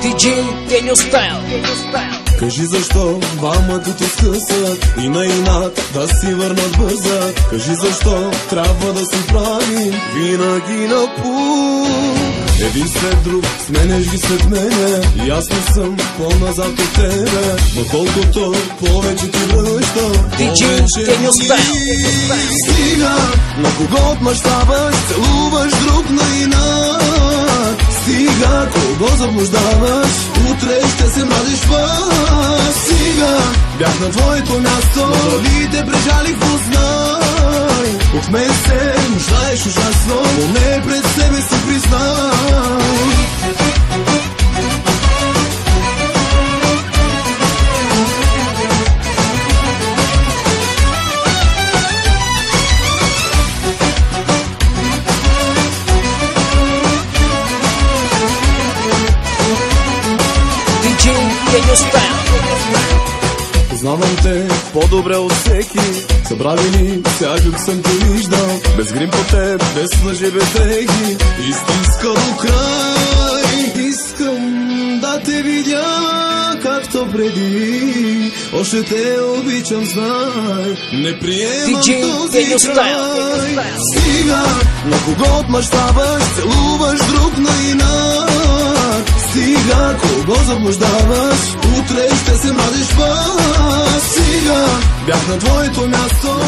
DJ Denyo Style. Кажи защо двамата ти скъсат и на инат да си върнат бързат. Кажи защо трябва да си правим винаги на път. Един след друг сменеш ги след мене и аз не съм по-назад от тебе. Но колкото повече ти връщам, DJ Денyo Style. Стига, на кого отмъщаваш, целуваш друг на инат. Стига, кого заблуждаваш, утре ще се мразиш път. Стига, бях на твоето място, но дали те прежалих, познай. От мен се нуждаеш ужасно, но не пред себе си признай. Denyo Style. Познавам те по-добре от всеки, събрали ни всякак съм те виждал. Без грим по теб, без лъжи, без ехи, истинска до край. Искам да те видя както преди, още те обичам, знай. Не приемам този край. Стига, на кого отмъщаваш, целуваш друг на инат. Стига, кого заблуждаваш, утре ще се мразиш път. Стига, бях на твоето място,